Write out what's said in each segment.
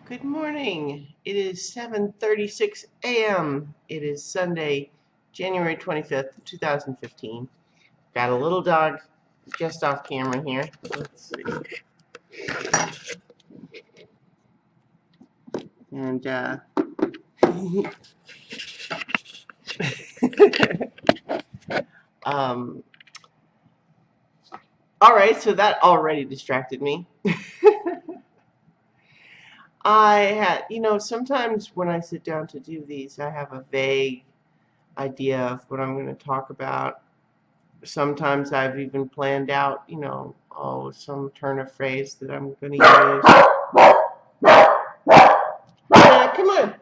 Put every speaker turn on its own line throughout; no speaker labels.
Good morning. It is 7:36 a.m. It is Sunday, January 25th, 2015. Got a little dog just off camera here. Let's see. And um all right, so that already distracted me. Sometimes when I sit down to do these, I have a vague idea of what I'm going to talk about. Sometimes I've even planned out, some turn of phrase that I'm going to use. Come on.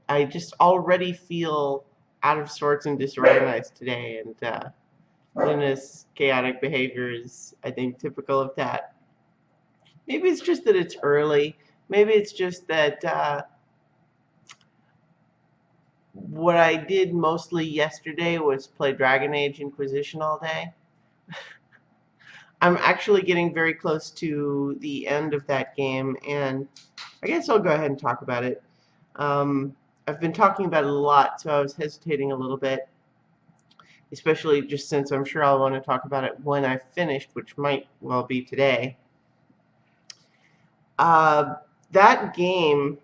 I just already feel out of sorts and disorganized today, and Luna's chaotic behavior is, I think, typical of that. Maybe it's just that it's early. Maybe it's just that what I did mostly yesterday was play Dragon Age Inquisition all day. I'm actually getting very close to the end of that game, and I guess I'll go ahead and talk about it. I've been talking about it a lot, so I was hesitating a little bit, especially just since I'm sure I'll want to talk about it when I've finished, which might well be today. That game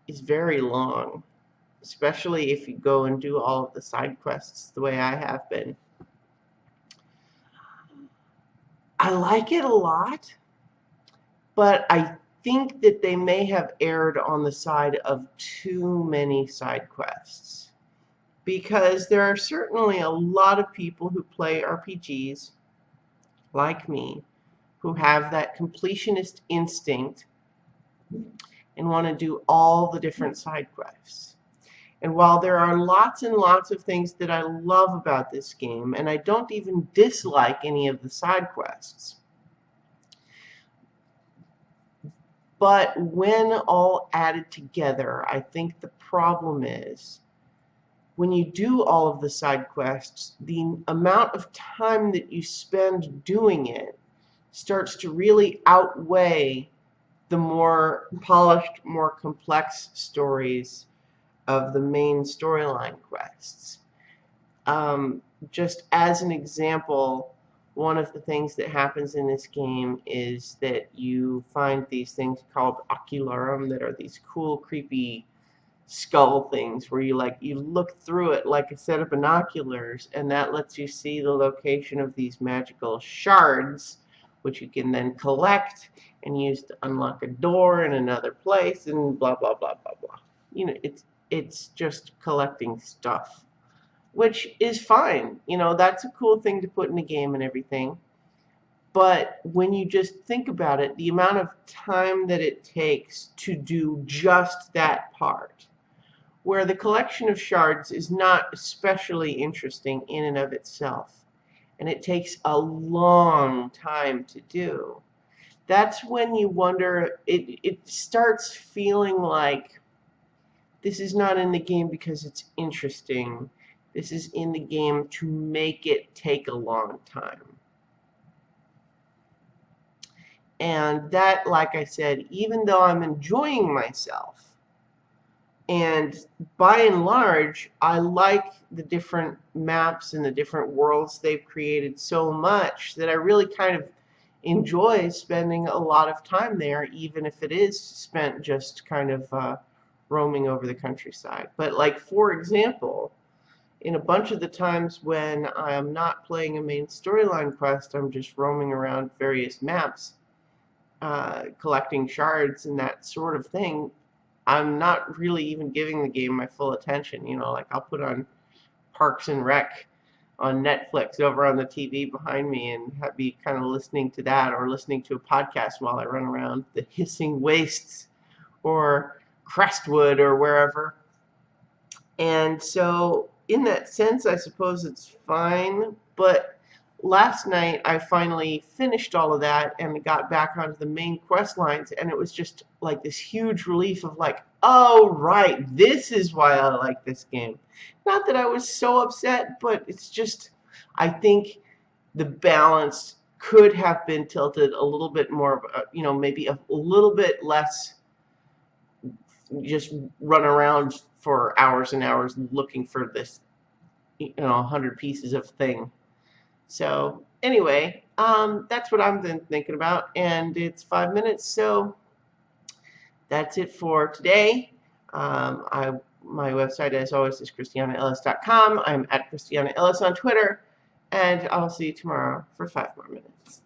is very long, especially if you go and do all of the side quests the way I have been. I like it a lot, but I think that they may have erred on the side of too many side quests, because there are certainly a lot of people who play RPGs like me who have that completionist instinct and want to do all the different side quests. And while there are lots and lots of things that I love about this game, and I don't even dislike any of the side quests, but when all added together, I think the problem is when you do all of the side quests, the amount of time that you spend doing it starts to really outweigh the more polished, more complex stories of the main storyline quests. Just as an example, one of the things that happens in this game is that you find these things called ocularum that are these cool, creepy skull things where you look through it like a set of binoculars, and that lets you see the location of these magical shards, which you can then collect and use to unlock a door in another place, and blah blah blah blah blah. It's just collecting stuff, which is fine. That's a cool thing to put in a game and everything. But when you just think about it, the amount of time that it takes to do just that part, where the collection of shards is not especially interesting in and of itself, and it takes a long time to do, that's when you wonder, it starts feeling like this is not in the game because it's interesting. This is in the game to make it take a long time. And that, like I said, even though I'm enjoying myself, and by and large, I like the different maps and the different worlds they've created so much that I really kind of enjoy spending a lot of time there, even if it is spent just kind of roaming over the countryside. But like, for example, in a bunch of the times when I'm not playing a main storyline quest, I'm just roaming around various maps, collecting shards and that sort of thing. I'm not really even giving the game my full attention. Like, I'll put on Parks and Rec on Netflix over on the TV behind me and be kind of listening to that, or listening to a podcast while I run around the hissing wastes or Crestwood or wherever. And so in that sense, I suppose it's fine. But last night I finally finished all of that and got back onto the main quest lines, and it was just like this huge relief of like, oh right, this is why I like this game. Not that I was so upset, but it's just, I think the balance could have been tilted a little bit more, you know, maybe a little bit less just run around for hours and hours looking for this, you know, 100 pieces of thing. So anyway, that's what I've been thinking about, and it's 5 minutes, so that's it for today. My website, as always, is ChristianaEllis.com. I'm at Christiana Ellis on Twitter, and I'll see you tomorrow for 5 more minutes.